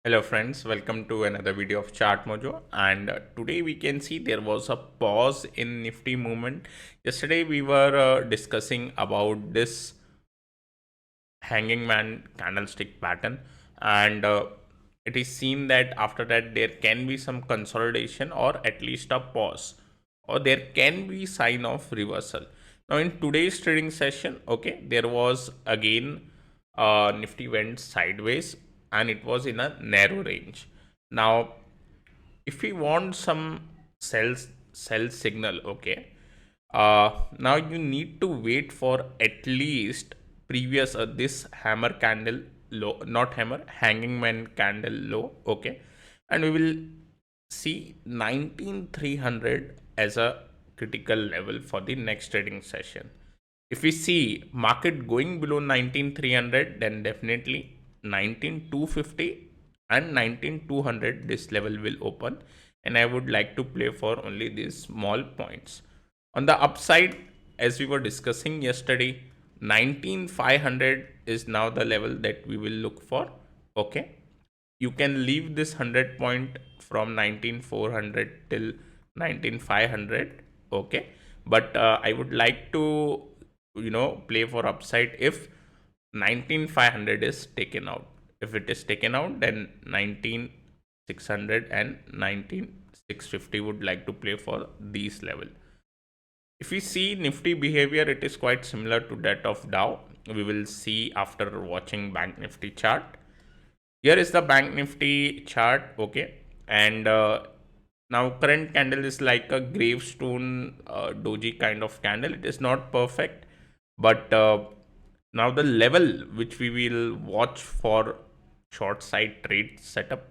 Hello friends, welcome to another video of Chartmojo. And today we can see there was a pause in Nifty movement. Yesterday we were discussing about this hanging man candlestick pattern, and it is seen that after that there can be some consolidation or at least a pause, or there can be sign of reversal. Now in today's trading session, okay, there was again Nifty went sideways and it was in a narrow range. Now if we want some sell signal, okay, now you need to wait for at least previous this hammer candle low, not hammer, hanging man candle low, okay, and we will see 19300 as a critical level for the next trading session. If we see market going below 19300, then definitely 19250 and 19200 this level will open, and I would like to play for only these small points. On the upside, as we were discussing yesterday, 19500 is now the level that we will look for. Okay, you can leave this 100 point from 19400 till 19500. Okay, but I would like to play for upside if 19500 is taken out. If it is taken out, then 19600 and 19650 would like to play for these level. If we see Nifty behavior, it is quite similar to that of Dow. We will see after watching Bank Nifty chart. Here is the Bank Nifty chart, okay, and now current candle is like a gravestone doji kind of candle. It is not perfect, but now the level which we will watch for short side trade setup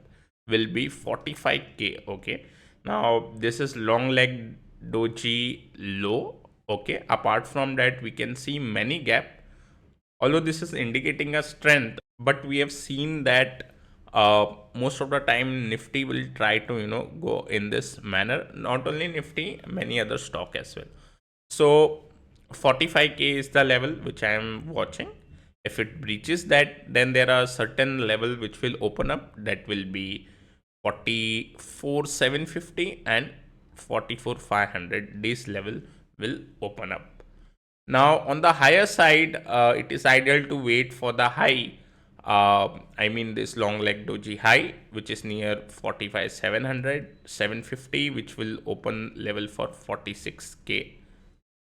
will be 45k. Okay, now this is long leg doji low. Okay, apart from that we can see many gap, although this is indicating a strength, but we have seen that most of the time Nifty will try to go in this manner. Not only Nifty, many other stock as well. So 45k is the level which I am watching. If it breaches that, then there are certain level which will open up, that will be 44,750 and 44,500. This level will open up. Now, on the higher side, it is ideal to wait for the high. I mean, this long leg doji high, which is near 45,700, 750, which will open level for 46k.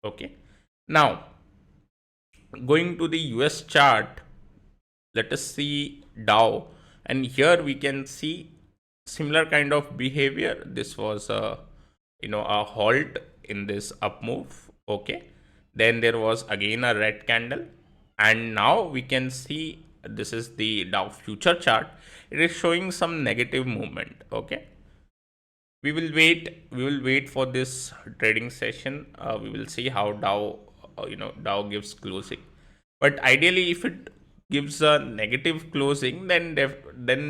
Okay. Now, going to the US chart, let us see Dow, and here we can see similar kind of behavior. This was a halt in this up move. Okay, then there was again a red candle, and now we can see this is the Dow future chart. It is showing some negative movement. Okay, we will wait for this trading session. We will see how Dow gives closing, but ideally if it gives a negative closing, then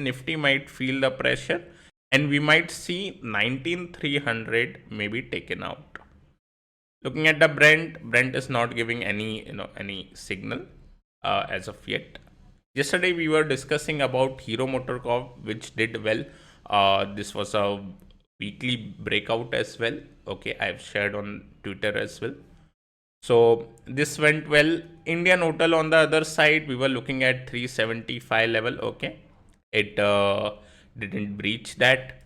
Nifty might feel the pressure, and we might see 19300 maybe taken out. Looking at the Brent is not giving any signal as of yet. Yesterday we were discussing about Hero MotoCorp, which did well. This was a weekly breakout as well. Okay, I've shared on Twitter as well. So this went well. Indian Hotel on the other side, we were looking at 375 level. Okay, it didn't breach that.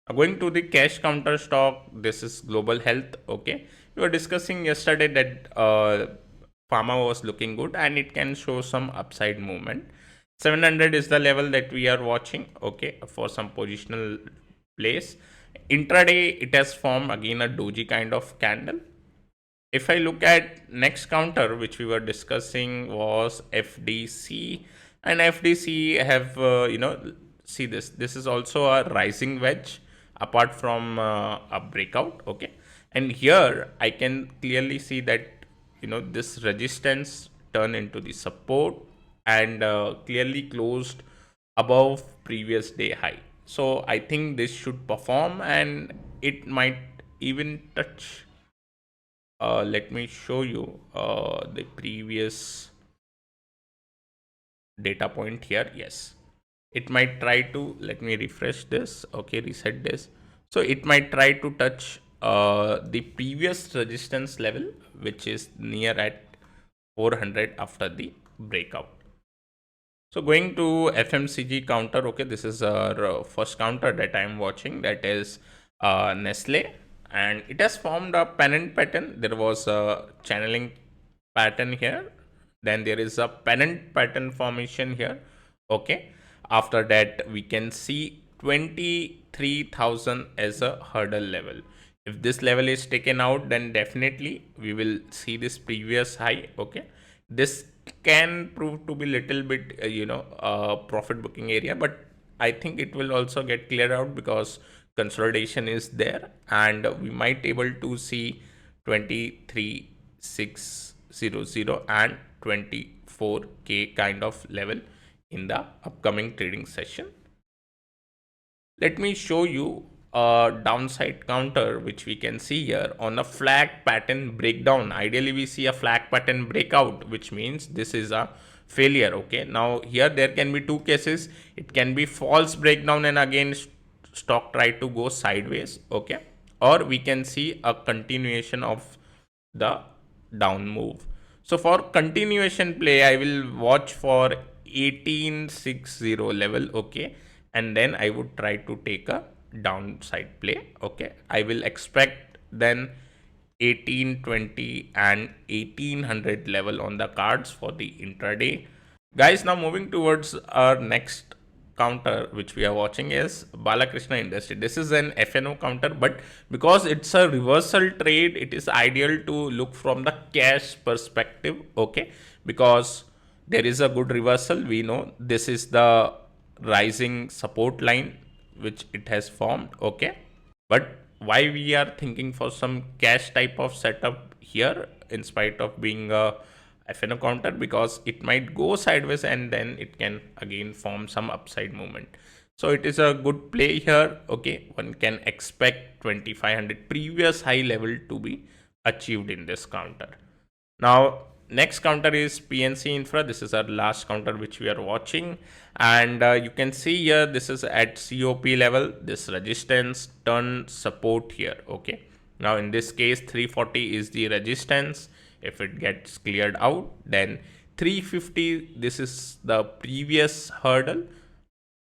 Going to the cash counter stock, this is Global Health. Okay, we were discussing yesterday that pharma was looking good and it can show some upside movement. 700 is the level that we are watching. Okay, for some positional place. Intraday, it has formed again a doji kind of candle. If I look at next counter, which we were discussing, was FDC, and FDC have see this is also a rising wedge apart from a breakout. Okay, and here I can clearly see that this resistance turned into the support, and clearly closed above previous day high. So I think this should perform, and it might even touch. Let me show you the previous data point here. Yes, it might try to, let me refresh this, okay, reset this. So it might try to touch the previous resistance level, which is near at 400 after the breakout. So going to FMCG counter, okay, this is our first counter that I am watching, that is Nestle, and it has formed a pennant pattern. There was a channeling pattern here, then there is a pennant pattern formation here, okay. After that, we can see 23,000 as a hurdle level. If this level is taken out, then definitely we will see this previous high, okay. This can prove to be little bit profit booking area, but I think it will also get cleared out because consolidation is there, and we might able to see 23,600 and 24k kind of level in the upcoming trading session. Let me show you a downside counter, which we can see here on a flag pattern breakdown. Ideally, we see a flag pattern breakout, which means this is a failure. Okay, now here there can be two cases. It can be false breakdown and again stock try to go sideways. Okay, or we can see a continuation of the down move. So for continuation play, I will watch for 1860 level, okay, and then I would try to take a downside play, okay. I will expect then 1820 and 1800 level on the cards for the intraday. Guys, now moving towards our next counter which we are watching is Balakrishna Industry. This is an FnO counter, but because it's a reversal trade, it is ideal to look from the cash perspective, okay, because there is a good reversal. We know this is the rising support line which it has formed, okay. But why we are thinking for some cash type of setup here in spite of being a FnO counter, because it might go sideways and then it can again form some upside movement. So it is a good play here, okay. One can expect 2500 previous high level to be achieved in this counter. Now next counter is PNC Infra. This is our last counter which we are watching, and you can see here this is at COP level, this resistance turn support here, okay. Now in this case 340 is the resistance. If it gets cleared out, then 350, this is the previous hurdle.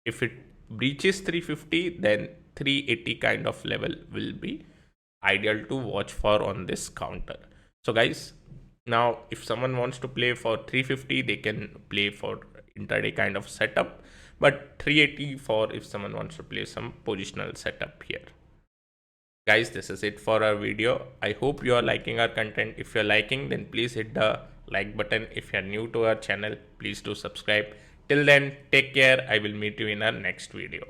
If it breaches 350, then 380 kind of level will be ideal to watch for on this counter. So guys, now if someone wants to play for 350, they can play for intraday kind of setup, but 380 for if someone wants to play some positional setup here. Guys, this is it for our video. I hope you are liking our content. If you're liking, then please hit the like button. If you're new to our channel, please do subscribe. Till then, take care. I will meet you in our next video.